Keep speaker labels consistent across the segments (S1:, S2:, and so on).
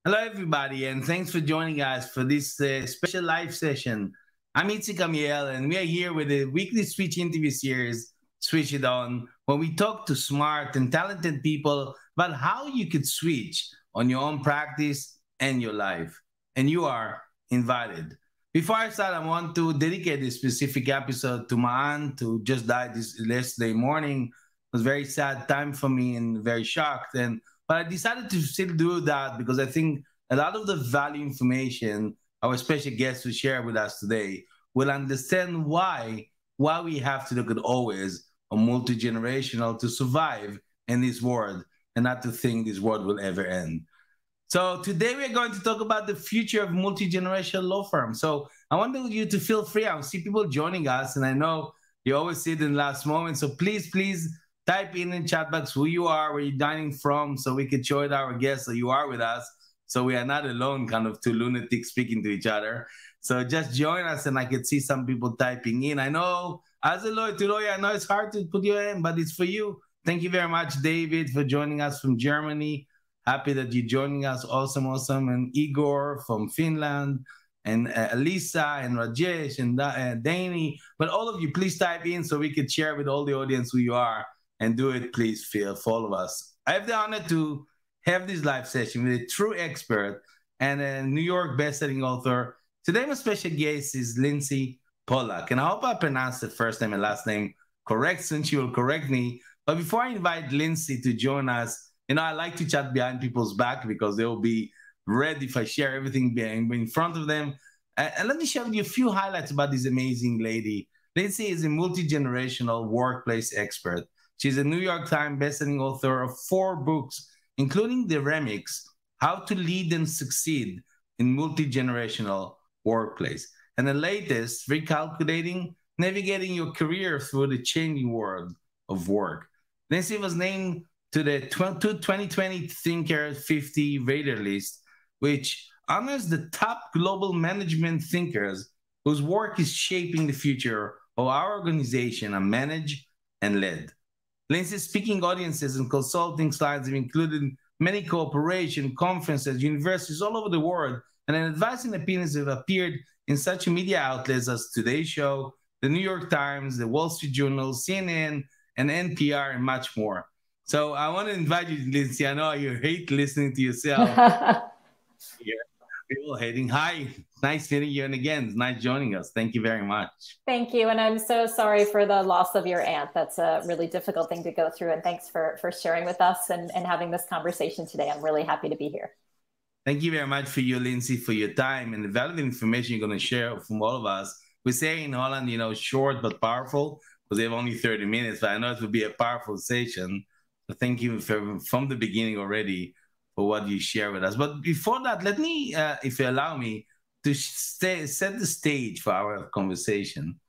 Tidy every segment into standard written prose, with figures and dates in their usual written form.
S1: Hello, everybody, and thanks for joining us for this special live session. I'm Itzik Amiel, and we are here with a weekly Switch interview series, Switch It On, where we talk to smart and talented people about how you could switch on your own practice and your life. And you are invited. Before I start, I want to dedicate this specific episode to my aunt who just died this yesterday morning. It was a very sad time for me and very shocked. But I decided to still do that because I think a lot of the value information our special guest will share with us today will understand why we have to look at always a multi-generational to survive in this world and not to think this world will ever end. So today we're going to talk about the future of multi-generational law firms. So I want you to feel free. I see people joining us, and I know you always see it in the last moment. So please type in the chat box who you are, where you're dining from, so we can show it our guests that you are with us. So we are not alone, kind of two lunatics speaking to each other. So just join us, and I can see some people typing in. I know, as a lawyer, I know it's hard to put your in, but it's for you. Thank you very much, David, for joining us from Germany. Happy that you're joining us. Awesome. And Igor from Finland, and Elisa and Rajesh and Danny. But all of you, please type in so we can share with all the audience who you are. And do it, please, for all of us. I have the honor to have this live session with a true expert and a New York bestselling author. Today, my special guest is Lindsey Polack. And I hope I pronounced the first name and last name correct, since she will correct me. But before I invite Lindsey to join us, I like to chat behind people's back because they will be ready if I share everything in front of them. And let me share with you a few highlights about this amazing lady. Lindsey is a multi-generational workplace expert. She's a New York Times bestselling author of 4 books, including The Remix, How to Lead and Succeed in Multi-Generational Workplace, and the latest, Recalculating, Navigating Your Career Through the Changing World of Work. Lindsey was named to the 2020 Thinker 50 Radar list, which honors the top global management thinkers whose work is shaping the future of our organization and managed and led. Lindsey's speaking audiences and consulting clients have included many corporations, conferences, universities all over the world, and advice and opinions have appeared in such media outlets as Today Show, the New York Times, the Wall Street Journal, CNN, and NPR, and much more. So I want to invite you, Lindsey. I know you hate listening to yourself. People hating. Hi, nice meeting you. And again, it's nice joining us. Thank you very much.
S2: Thank you. And I'm so sorry for the loss of your aunt. That's a really difficult thing to go through. And thanks for sharing with us and having this conversation today. I'm really happy to be here.
S1: Thank you very much for you, Lindsey, for your time and the valuable information you're going to share from all of us. We say in Holland, short but powerful, because they have only 30 minutes, but I know it will be a powerful session. So thank you from the beginning already for what you share with us. But before that, let me, if you allow me, to set the stage for our conversation.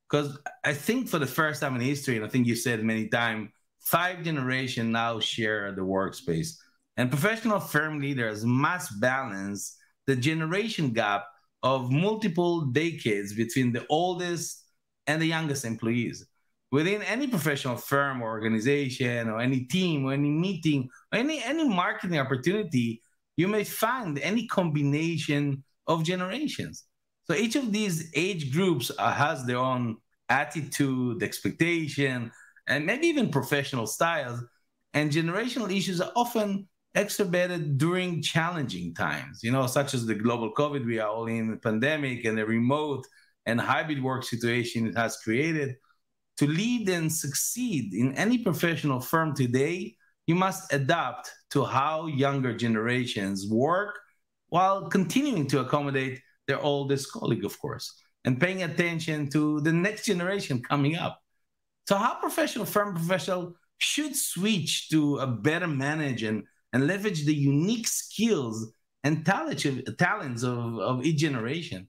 S1: Because I think for the first time in history, and I think you said many times, 5 generations now share the workspace. And professional firm leaders must balance the generation gap of multiple decades between the oldest and the youngest employees. Within any professional firm or organization or any team or any meeting or any marketing opportunity, you may find any combination of generations. So each of these age groups has their own attitude, expectation, and maybe even professional styles. And generational issues are often exacerbated during challenging times, such as the global COVID we are all in, the pandemic, and the remote and hybrid work situation it has created. To lead and succeed in any professional firm today, you must adapt to how younger generations work while continuing to accommodate their oldest colleague, of course, and paying attention to the next generation coming up. So how professional should switch to a better manage and leverage the unique skills and talents of each generation.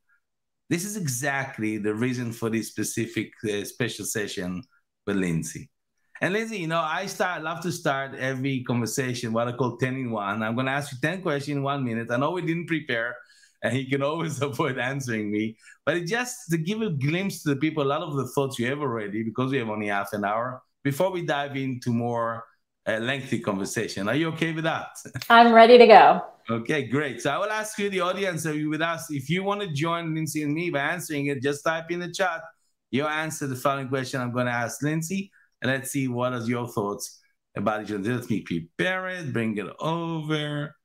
S1: This is exactly the reason for this specific special session with Lindsey. And Lindsey, I love to start every conversation, what I call 10 in 1. I'm going to ask you 10 questions in 1 minute. I know we didn't prepare, and you can always avoid answering me. But it's just to give a glimpse to the people, a lot of the thoughts you have already, because we have only half an hour, before we dive into more lengthy conversation. Are you okay with that?
S2: I'm ready to go.
S1: Okay, great. So I will ask you, the audience, with us, if you want to join Lindsey and me by answering it, just type in the chat your answer to the following question I'm going to ask Lindsey, and let's see what are your thoughts about each other. Let me prepare it, bring it over.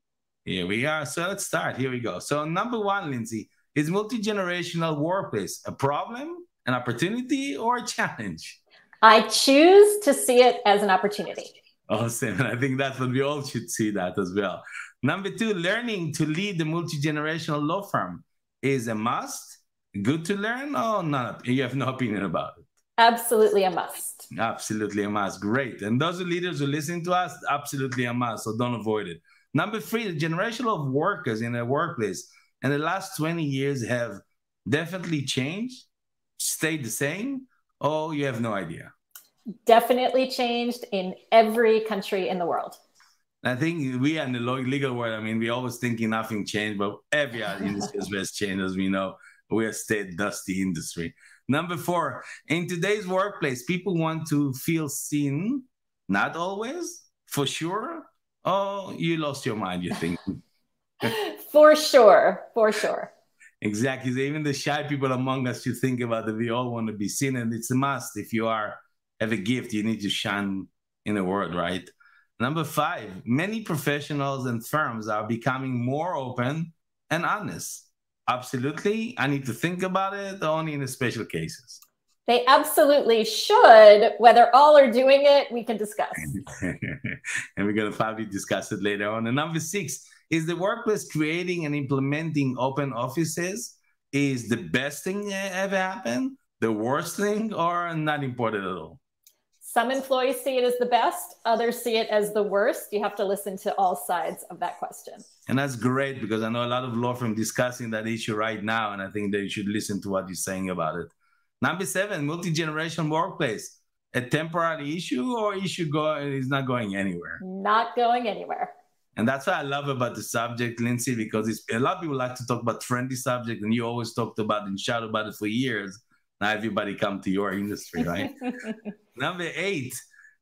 S1: Here we are. So let's start. Here we go. So number one, Lindsey, is multi-generational workplace a problem, an opportunity, or a challenge?
S2: I choose to see it as an opportunity.
S1: Awesome. And I think that's what we all should see that as well. Number two, learning to lead the multi-generational law firm is a must, good to learn, or not? You have no opinion about it?
S2: Absolutely a must.
S1: Absolutely a must. Great. And those leaders who listen to us, absolutely a must. So don't avoid it. Number three, the generation of workers in the workplace in the last 20 years have definitely changed, stayed the same, or you have no idea?
S2: Definitely changed in every country in the world.
S1: I think we are in the legal world. I mean, we always thinking nothing changed, but every other industry has changed, as we know. We are stayed dusty industry. Number four, in today's workplace, people want to feel seen, not always, for sure. Oh, you lost your mind, you think?
S2: For sure, for sure.
S1: Exactly. So even the shy people among us should think about that we all want to be seen, and it's a must. If you have a gift, you need to shine in the world, right? Number five, many professionals and firms are becoming more open and honest. Absolutely. I need to think about it only in the special cases.
S2: They absolutely should. Whether all are doing it, we can discuss.
S1: And we're going to probably discuss it later on. And number six, is the workplace creating and implementing open offices is the best thing that ever happened, the worst thing, or not important at all?
S2: Some employees see it as the best, others see it as the worst. You have to listen to all sides of that question.
S1: And that's great, because I know a lot of law firms discussing that issue right now, and I think they should listen to what you're saying about it. Number seven, multi-generational workplace, a temporary issue, or issue is not going anywhere?
S2: Not going anywhere.
S1: And that's what I love about the subject, Lindsey, because a lot of people like to talk about trendy subject, and you always talked about and shout about it for years. Now everybody come to your industry, right? Number eight,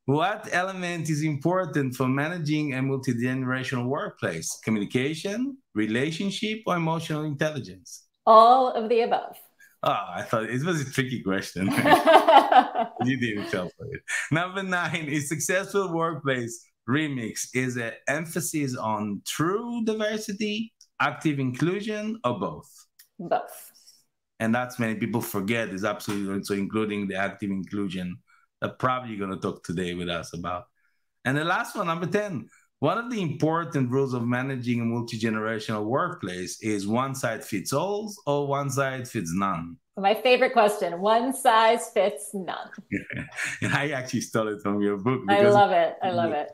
S1: what element is important for managing a multi-generational workplace? Communication, relationship, or emotional intelligence?
S2: All of the above.
S1: Oh, I thought it was a tricky question. You didn't fall for it. Number nine, is successful workplace remix is an emphasis on true diversity, active inclusion, or both?
S2: Both.
S1: And that's many people forget is absolutely so, including the active inclusion that probably you're going to talk today with us about. And the last one, number 10, one of the important rules of managing a multi-generational workplace is one size fits all or one size fits none?
S2: My favorite question, one size fits none.
S1: And I actually stole it from your book.
S2: I love it. I love it.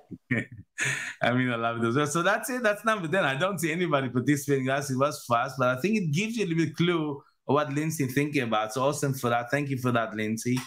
S1: I mean, I love it as well. So that's it. That's number 10. I don't see anybody participating. It was fast, but I think it gives you a little bit clue of what Lindsey thinking about. So awesome for that. Thank you for that, Lindsey.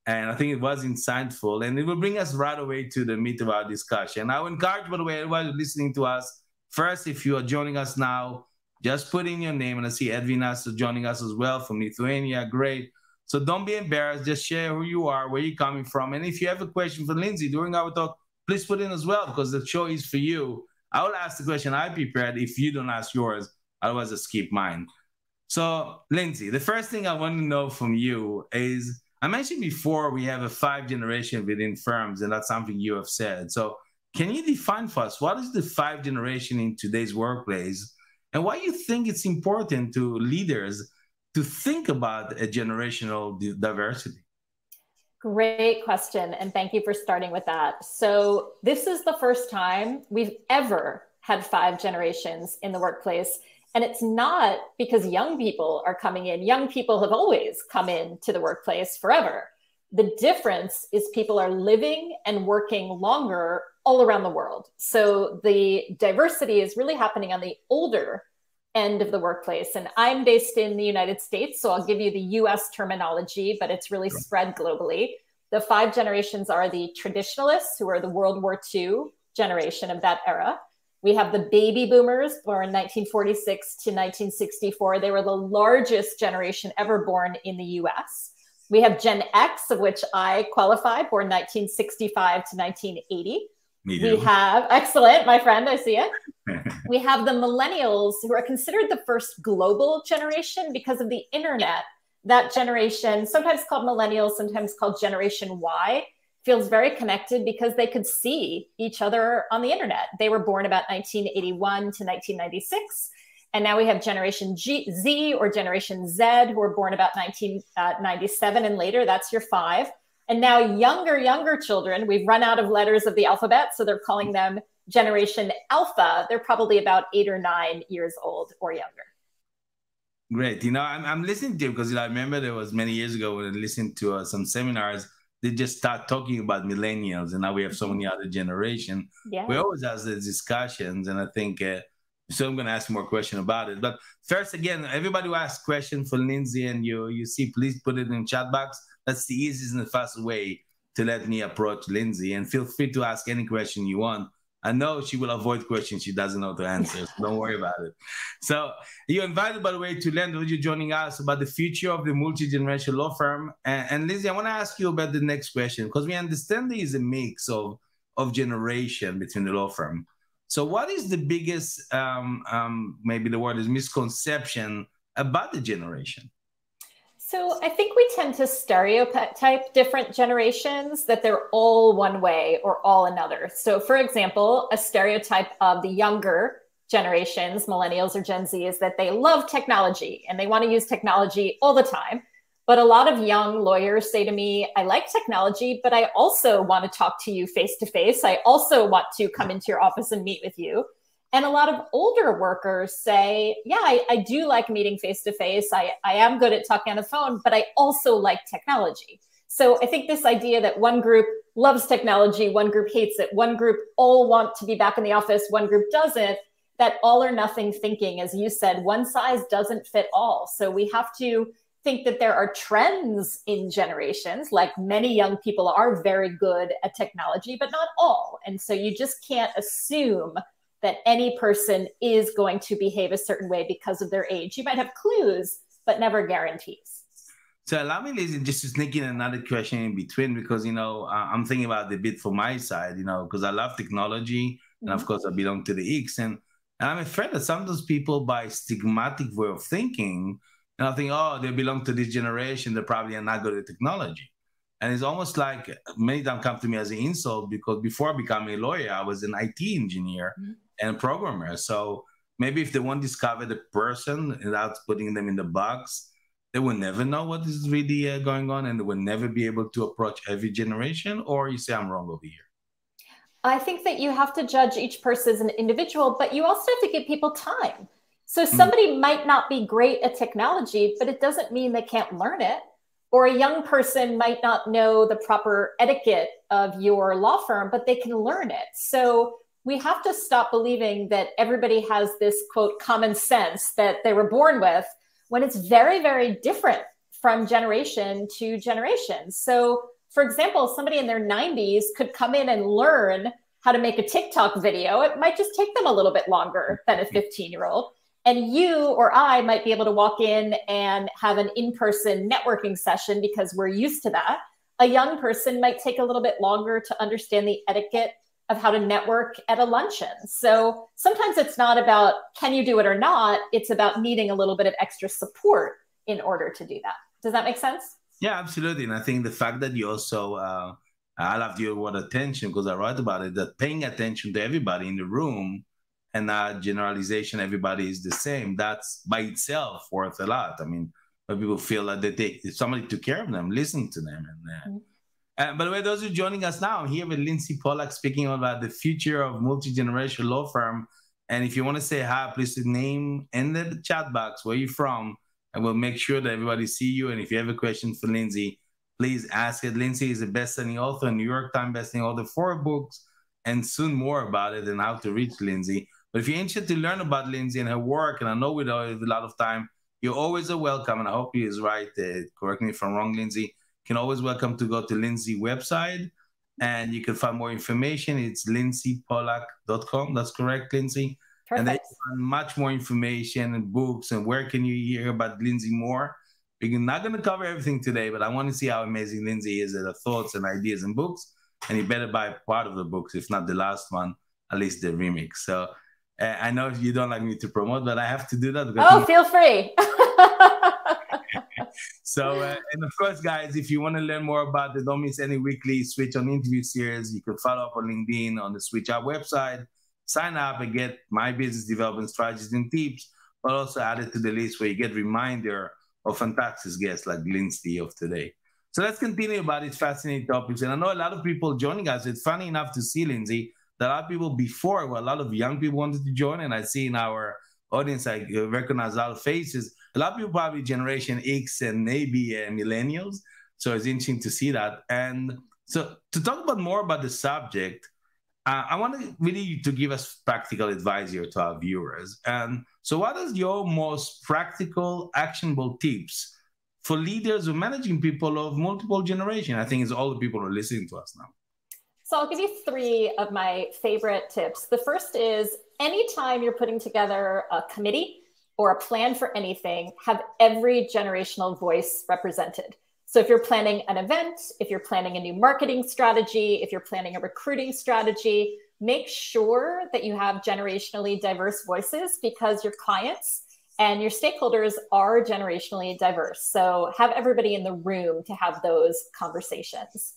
S1: And I think it was insightful. And it will bring us right away to the meat of our discussion. I would encourage, by the way, everybody listening to us, first, if you are joining us now, just put in your name. And I see Edwina's joining us as well from Lithuania. Great. So don't be embarrassed. Just share who you are, where you're coming from. And if you have a question for Lindsey during our talk, please put in as well, because the show is for you. I will ask the question I prepared if you don't ask yours. Otherwise, I'll skip mine. So, Lindsey, the first thing I want to know from you is, I mentioned before we have a 5 generation within firms, and that's something you have said. So can you define for us, what is the 5 generation in today's workplace, and why you think it's important to leaders to think about a generational diversity?
S2: Great question, and thank you for starting with that. So this is the first time we've ever had 5 generations in the workplace. And it's not because young people are coming in. Young people have always come into the workplace forever. The difference is people are living and working longer all around the world. So the diversity is really happening on the older end of the workplace. And I'm based in the United States, so I'll give you the US terminology, but it's really spread globally. The 5 generations are the traditionalists, who are the World War II generation of that era. We have the baby boomers born 1946 to 1964. They were the largest generation ever born in the US. We have Gen X, of which I qualify, born 1965 to 1980.
S1: Me
S2: We
S1: too.
S2: have, excellent, my friend, I see it. We have the millennials, who are considered the first global generation because of the internet. That generation, sometimes called millennials, sometimes called Generation Y, feels very connected because they could see each other on the internet. They were born about 1981 to 1996. And now we have Generation Z or Generation Z, who were born about 1997 and later. That's your 5. And now younger children, we've run out of letters of the alphabet, so they're calling them Generation Alpha. They're probably about 8 or 9 years old or younger.
S1: Great. I'm listening to you because I remember there was many years ago when I listened to some seminars, they just start talking about millennials, and now we have so many other generation.
S2: Yeah.
S1: We always have these discussions, and I think so. I'm going to ask more questions about it. But first, again, everybody who asks questions for Lindsey and you see, please put it in the chat box. That's the easiest and the fastest way to let me approach Lindsey. And feel free to ask any question you want. I know she will avoid questions she doesn't know to answer, so don't worry about it. So you're invited, by the way, to learn, you're joining us about the future of the multi-generational law firm. And Lindsey, I want to ask you about the next question, because we understand there is a mix of generation between the law firm. So what is the biggest, maybe the word is misconception about the generation?
S2: So I think we tend to stereotype different generations, that they're all one way or all another. So for example, a stereotype of the younger generations, millennials or Gen Z, is that they love technology and they want to use technology all the time. But a lot of young lawyers say to me, I like technology, but I also want to talk to you face to face. I also want to come into your office and meet with you. And a lot of older workers say, yeah, I do like meeting face to face. I am good at talking on the phone, but I also like technology. So I think this idea that one group loves technology, one group hates it, one group all want to be back in the office, one group doesn't, that all or nothing thinking, as you said, one size doesn't fit all. So we have to think that there are trends in generations, like many young people are very good at technology, but not all. And so you just can't assume that any person is going to behave a certain way because of their age. You might have clues, but never guarantees.
S1: So allow me, Lindsey, just to sneak in another question in between, because, I'm thinking about the bit for my side, because I love technology. And of course, I belong to the X. And I'm afraid that some of those people, by stigmatic way of thinking, and I think, oh, they belong to this generation, they probably are not good at technology. And it's almost like many times come to me as an insult, because before becoming a lawyer, I was an IT engineer and programmer. So maybe if they won't discover the person without putting them in the box, they will never know what is really going on, and they will never be able to approach every generation. Or you say I'm wrong over here?
S2: I think that you have to judge each person as an individual, but you also have to give people time. So somebody might not be great at technology, but it doesn't mean they can't learn it. Or a young person might not know the proper etiquette of your law firm, but they can learn it. So we have to stop believing that everybody has this, quote, common sense that they were born with, when it's very, very different from generation to generation. So, for example, somebody in their 90s could come in and learn how to make a TikTok video. It might just take them a little bit longer than a 15-year-old. And you or I might be able to walk in and have an in-person networking session because we're used to that. A young person might take a little bit longer to understand the etiquette of how to network at a luncheon. So sometimes it's not about can you do it or not, it's about needing a little bit of extra support in order to do that. Does that make sense?
S1: Yeah, absolutely. And I think the fact that you also, I love your word attention, because I write about it, that paying attention to everybody in the room and not generalization, everybody is the same, that's by itself worth a lot. I mean, when people feel that if somebody took care of them, listen to them. And by the way, those who are joining us now, I'm here with Lindsey Polack, speaking about the future of multi-generational law firm. And if you want to say hi, please name in the chat box where you're from, and we'll make sure that everybody see you. And if you have a question for Lindsey, please ask it. Lindsey is a best-selling author, New York Times best-selling author, 4 books, and soon more about it and how to reach Lindsey. But if you're interested to learn about Lindsey and her work, and I know we don't have a lot of time, you're always welcome. And I hope he is right. Correct me if I'm wrong, Lindsey. You can always welcome to go to Lindsey website, and you can find more information. It's lindseypolack.com. That's correct, Lindsey.
S2: Perfect.
S1: And then you find much more information and books. And where can you hear about Lindsey more? We're not going to cover everything today, but I want to see how amazing Lindsey is at her thoughts and ideas and books. and you better buy part of the books, if not the last one, at least the remix. So I know you don't like me to promote, but I have to do that.
S2: Oh, feel free.
S1: So, and of course, guys, if you want to learn more about the Don't Miss Any Weekly Switch on interview series, you can follow up on LinkedIn, on the Switch Up website, sign up and get my business development strategies and tips, but also add it to the list where you get reminder of fantastic guests like Lindsey of today. So let's continue about these fascinating topics. And I know a lot of people joining us. It's funny enough to see, Lindsey, that a lot of people before, well, a lot of young people wanted to join, and I see in our audience, I recognize a lot of faces. A lot of people probably Generation X and maybe millennials. So it's interesting to see that. And so to talk about more about the subject, I want to really to give us practical advice here to our viewers. And so what is your most practical, actionable tips for leaders who are managing people of multiple generations? I think it's all the people who are listening to us now.
S2: So I'll give you 3 of my favorite tips. The first is anytime you're putting together a committee or a plan for anything, have every generational voice represented. So if you're planning an event, if you're planning a new marketing strategy, if you're planning a recruiting strategy, make sure that you have generationally diverse voices, because your clients and your stakeholders are generationally diverse. So have everybody in the room to have those conversations.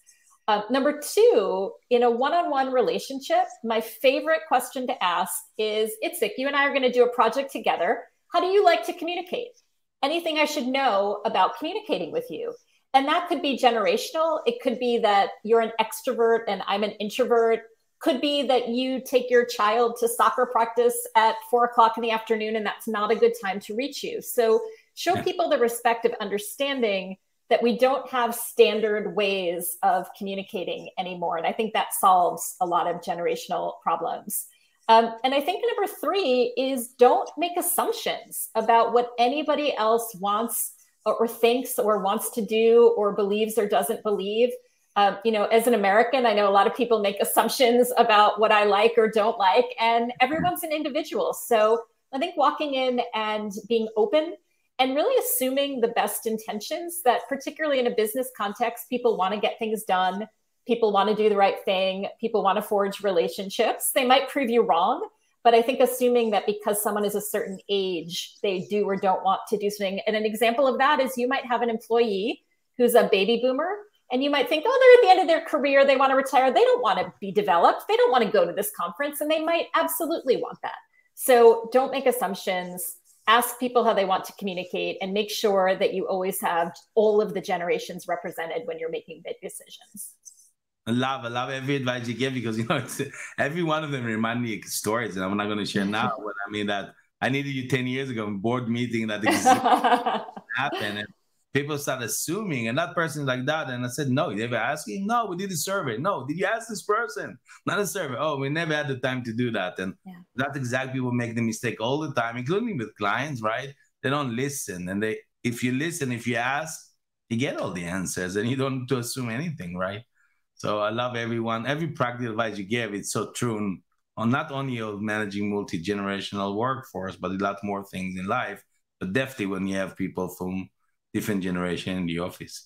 S2: Number 2, in a one-on-one relationship, my favorite question to ask is, Itzik, you and I are going to do a project together. How do you like to communicate? Anything I should know about communicating with you? And that could be generational. It could be that you're an extrovert and I'm an introvert. Could be that you take your child to soccer practice at 4 o'clock in the afternoon, and that's not a good time to reach you. So show people the respect of understanding that we don't have standard ways of communicating anymore. And I think that solves a lot of generational problems. And I think number 3 is don't make assumptions about what anybody else wants or thinks or wants to do or believes or doesn't believe. As an American, I know a lot of people make assumptions about what I like or don't like, and everyone's an individual. So I think walking in and being open and really assuming the best intentions, that particularly in a business context, people want to get things done. People want to do the right thing. People want to forge relationships. They might prove you wrong, but I think assuming that because someone is a certain age, they do or don't want to do something. And an example of that is you might have an employee who's a baby boomer, and you might think, oh, they're at the end of their career. They want to retire. They don't want to be developed. They don't want to go to this conference, and they might absolutely want that. So don't make assumptions. Ask people how they want to communicate, and make sure that you always have all of the generations represented when you're making big decisions.
S1: I love every advice you give, because, every one of them remind me of stories, and I'm not going to share now. But I mean that I needed you 10 years ago in board meeting that happened, and people start assuming, and that person's like that. And I said, no, you never asked him? No, we did a survey. No, did you ask this person? Not a survey. Oh, we never had the time to do that. And that's exactly what make the mistake all the time, including with clients, right? They don't listen. And if you listen, if you ask, you get all the answers, and you don't have to assume anything, right? So I love every practical advice you give. It's so true on not only of managing multi-generational workforce, but a lot more things in life, but definitely when you have people from different generation in the office.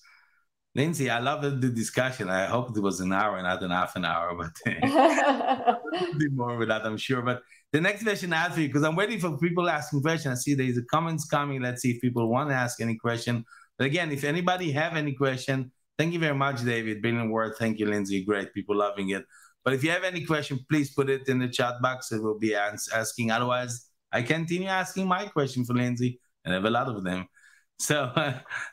S1: Lindsey, I love the discussion. I hope it was an hour and not an half an hour, but we'll do more with that, I'm sure. But the next question I ask you, because I'm waiting for people asking questions. I see there's comments coming. Let's see if people want to ask any question. But again, if anybody have any question, thank you very much, David. Brilliant word. Thank you, Lindsey. Great. People loving it. But if you have any question, please put it in the chat box. It will be asking. Otherwise, I continue asking my question for Lindsey, and I have a lot of them. So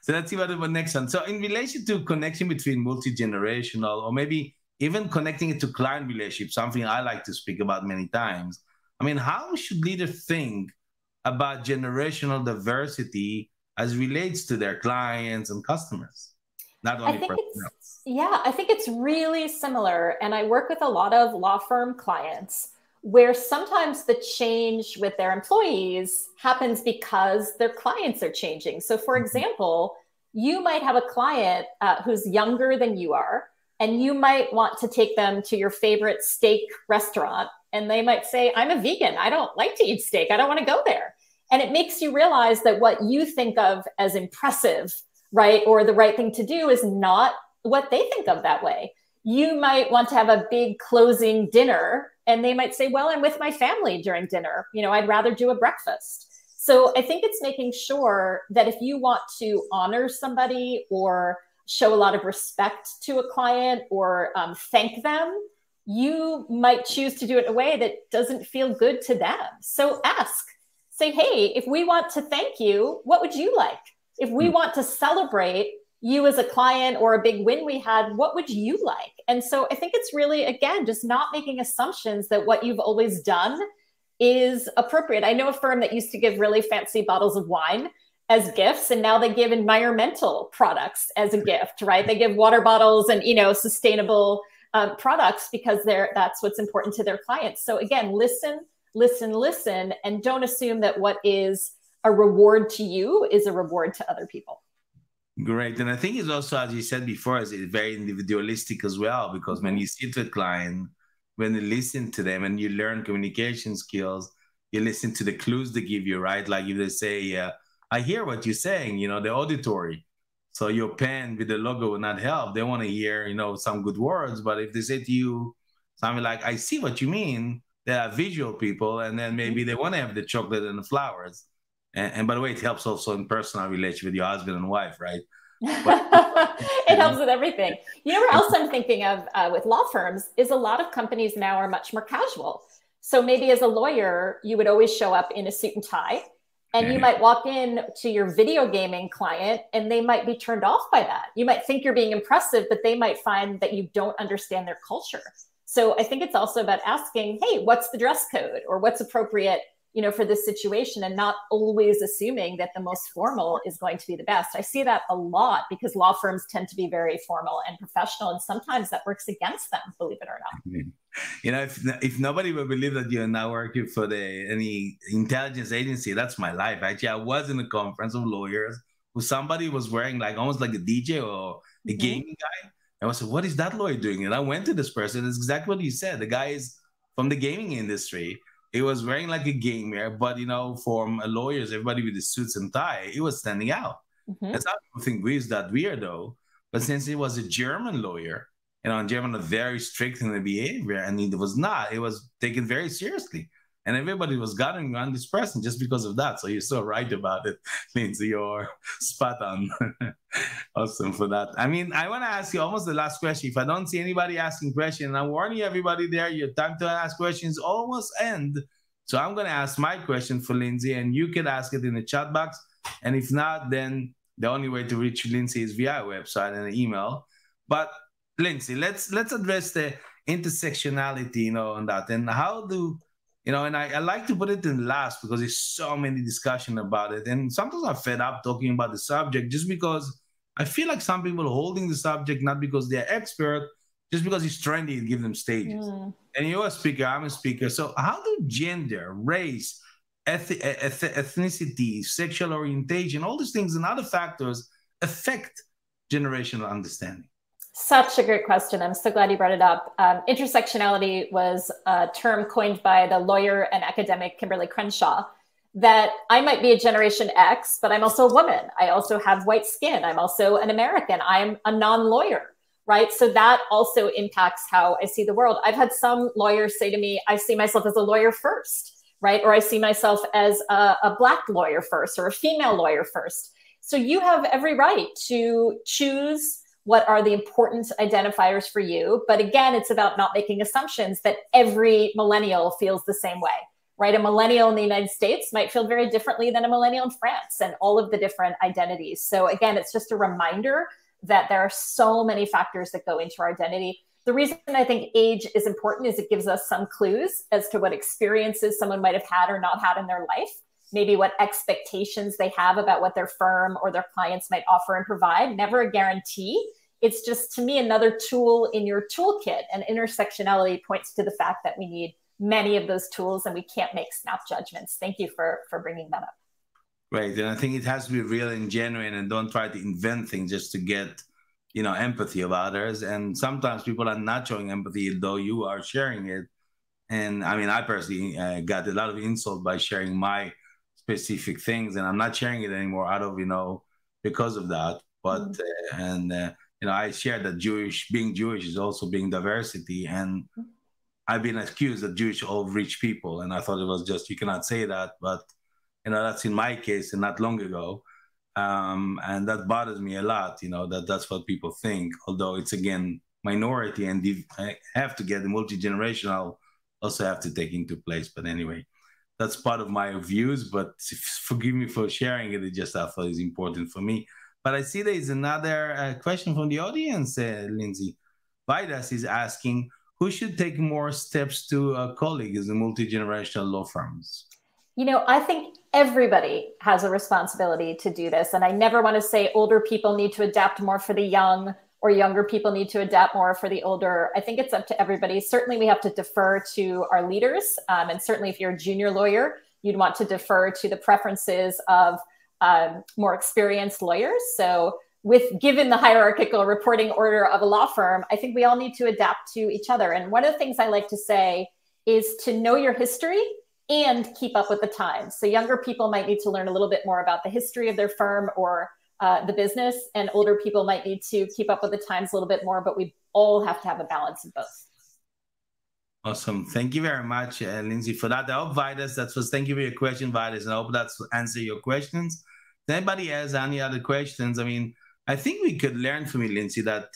S1: let's see what the next one. So in relation to connection between multi-generational, or maybe even connecting it to client relationships, something I like to speak about many times. I mean, how should leaders think about generational diversity as relates to their clients and customers? Not only
S2: I think it's really similar. And I work with a lot of law firm clients where sometimes the change with their employees happens because their clients are changing. So for example, you might have a client who's younger than you are, and you might want to take them to your favorite steak restaurant. And they might say, I'm a vegan. I don't like to eat steak. I don't want to go there. And it makes you realize that what you think of as impressive, right, or the right thing to do is not what they think of that way. You might want to have a big closing dinner, and they might say, well, I'm with my family during dinner. I'd rather do a breakfast. So I think it's making sure that if you want to honor somebody or show a lot of respect to a client or thank them, you might choose to do it in a way that doesn't feel good to them. So ask, say, hey, if we want to thank you, what would you like? If we want to celebrate you as a client or a big win we had, what would you like? And so I think it's really, again, just not making assumptions that what you've always done is appropriate. I know a firm that used to give really fancy bottles of wine as gifts, and now they give environmental products as a gift, right? They give water bottles and, sustainable products because that's what's important to their clients. So again, listen, and don't assume that what is a reward to you is a reward to other people.
S1: Great. And I think it's also, as you said before, it's very individualistic as well, because when you sit with a client, when you listen to them and you learn communication skills, you listen to the clues they give you, right? Like if they say, I hear what you're saying, the auditory. So your pen with the logo will not help. They want to hear, some good words. But if they say to you something like, I see what you mean, they are visual people. And then maybe they want to have the chocolate and the flowers. And by the way, it helps also in personal relationship with your husband and wife, right?
S2: It helps with everything. What else I'm thinking of with law firms is a lot of companies now are much more casual. So maybe as a lawyer, you would always show up in a suit and tie, and you might walk in to your video gaming client and they might be turned off by that. You might think you're being impressive, but they might find that you don't understand their culture. So I think it's also about asking, hey, what's the dress code or what's appropriate for this situation, and not always assuming that the most formal is going to be the best. I see that a lot because law firms tend to be very formal and professional, and sometimes that works against them, believe it or not.
S1: If nobody would believe that you're now working for any intelligence agency, that's my life. Actually, I was in a conference of lawyers who somebody was wearing almost like a DJ or a gaming guy. And I said, what is that lawyer doing? And I went to this person. It's exactly what he said. The guy is from the gaming industry. He was wearing like a gamer, but for lawyers, everybody with the suits and tie, he was standing out. That's not something we is that weird though. But since he was a German lawyer, German are very strict in the behavior, and it was not. It was taken very seriously, and everybody was gathering around this person just because of that. So you're so right about it, Lindsey. You're spot on. Awesome for that. I want to ask you almost the last question. If I don't see anybody asking questions, and I'm warning everybody there, your time to ask questions almost end. So I'm going to ask my question for Lindsey, and you can ask it in the chat box. And if not, then the only way to reach Lindsey is via our website and an email. But Lindsey, let's address the intersectionality, on that, and how do and I like to put it in last because there's so many discussion about it, and sometimes I'm fed up talking about the subject just because I feel like some people are holding the subject not because they're expert, just because it's trendy to give them stages. And you're a speaker, I'm a speaker. So how do gender, race, ethnicity, sexual orientation, all these things and other factors affect generational understanding?
S2: Such a great question. I'm so glad you brought it up. Intersectionality was a term coined by the lawyer and academic Kimberly Crenshaw, that I might be a Generation X, but I'm also a woman. I also have white skin. I'm also an American. I'm a non-lawyer, right? So that also impacts how I see the world. I've had some lawyers say to me, I see myself as a lawyer first, right? Or I see myself as a Black lawyer first or a female lawyer first. So you have every right to choose what are the important identifiers for you. But again, it's about not making assumptions that every millennial feels the same way, right? A millennial in the United States might feel very differently than a millennial in France, and all of the different identities. So again, it's just a reminder that there are so many factors that go into our identity. The reason I think age is important is it gives us some clues as to what experiences someone might have had or not had in their life, maybe what expectations they have about what their firm or their clients might offer and provide. Never a guarantee. It's just, to me, another tool in your toolkit. And intersectionality points to the fact that we need many of those tools and we can't make snap judgments. Thank you for bringing that up.
S1: Right. And I think it has to be real and genuine, and don't try to invent things just to get, empathy of others. And sometimes people are not showing empathy, though you are sharing it. And I personally got a lot of insult by sharing my specific things, and I'm not sharing it anymore out of, because of that. But, I share that being Jewish is also being diversity. And I've been accused that Jewish are all rich people. And I thought it was just, you cannot say that. But, that's in my case and not long ago. And that bothers me a lot, that's what people think. Although it's, again, minority, and I have to get the multi-generational also have to take into place. But anyway, that's part of my views. But forgive me for sharing it. It just I thought it's important for me. But I see there is another question from the audience, Lindsey. Vidas is asking, who should take more steps to colleagues in multi-generational law firms?
S2: I think everybody has a responsibility to do this. And I never want to say older people need to adapt more for the young, or younger people need to adapt more for the older. I think it's up to everybody. Certainly we have to defer to our leaders. And certainly if you're a junior lawyer, you'd want to defer to the preferences of more experienced lawyers. So given the hierarchical reporting order of a law firm, I think we all need to adapt to each other. And one of the things I like to say is to know your history and keep up with the times. So younger people might need to learn a little bit more about the history of their firm or the business, and older people might need to keep up with the times a little bit more, but we all have to have a balance of both.
S1: Awesome. Thank you very much, Lindsey, for that. I hope Vidas, thank you for your question, Vidas, and I hope that's answer your questions. If anybody has any other questions, I think we could learn from you, Lindsey, that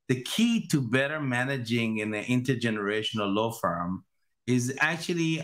S1: the key to better managing in an intergenerational law firm is actually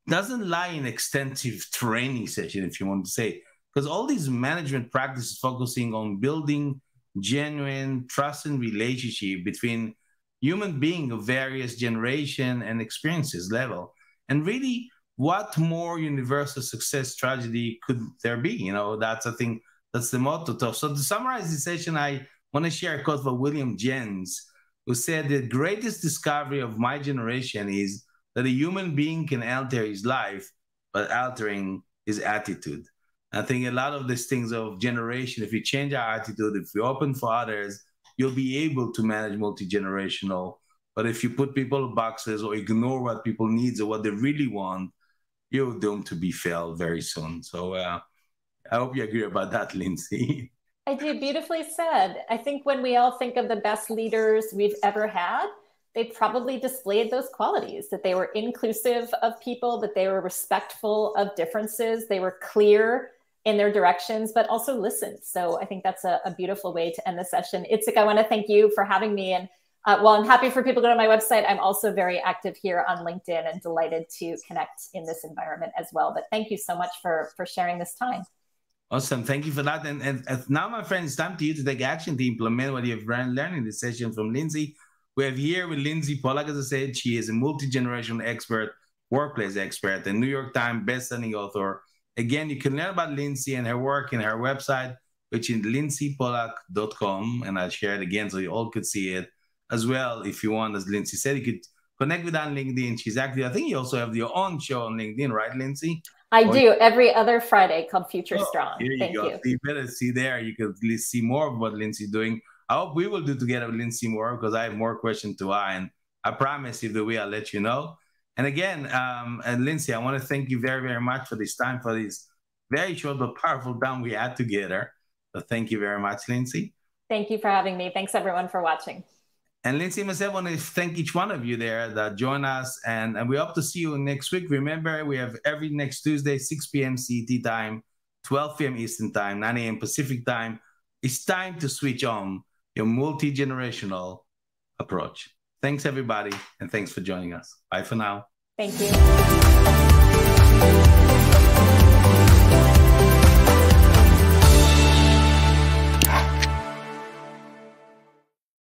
S1: doesn't lie in extensive training session, if you want to say, because all these management practices focusing on building genuine trust and relationship between human beings of various generation and experiences level. And really, what more universal success strategy could there be? I think that's the motto. So to summarize this session, I want to share a quote from William Jens, who said, the greatest discovery of my generation is that a human being can alter his life, but altering his attitude. I think a lot of these things of generation, if we change our attitude, if we open for others, you'll be able to manage multi-generational. But if you put people in boxes or ignore what people need or what they really want, you're doomed to be failed very soon. So I hope you agree about that, Lindsey.
S2: I do. Beautifully said. I think when we all think of the best leaders we've ever had, they probably displayed those qualities, that they were inclusive of people, that they were respectful of differences, they were clear in their directions, but also listened. So I think that's a beautiful way to end the session. Itzik, I want to thank you for having me. And while I'm happy for people to go to my website, I'm also very active here on LinkedIn and delighted to connect in this environment as well. But thank you so much for sharing this time.
S1: Awesome. Thank you for that. And now, my friends, it's time to you to take action to implement what you've learned in this session from Lindsey. We have here with Lindsey Polack, as I said, she is a multi-generational expert, workplace expert, and New York Times bestselling author. Again, you can learn about Lindsey and her work in her website, which is lindseypolack.com. And I'll share it again so you all could see it as well. If you want, as Lindsey said, you could connect with her on LinkedIn. She's active. I think you also have your own show on LinkedIn, right, Lindsey?
S2: I do every other Friday called Future Strong.
S1: Thank you. So you better see there. You can at least see more of what Lindsey's doing. I hope we will do together with Lindsey more, because I have more questions to ask. And I promise if the way, I'll let you know. And again, and Lindsey, I want to thank you very, very much for this time, for this very short but powerful time we had together. So thank you very much, Lindsey.
S2: Thank you for having me. Thanks, everyone, for watching.
S1: And Lindsey, myself, I want to thank each one of you there that join us. And we hope to see you next week. Remember, we have every next Tuesday, 6 p.m. CET time, 12 p.m. Eastern time, 9 a.m. Pacific time. It's time to switch on your multi-generational approach. Thanks, everybody. And thanks for joining us. Bye for now.
S2: Thank you.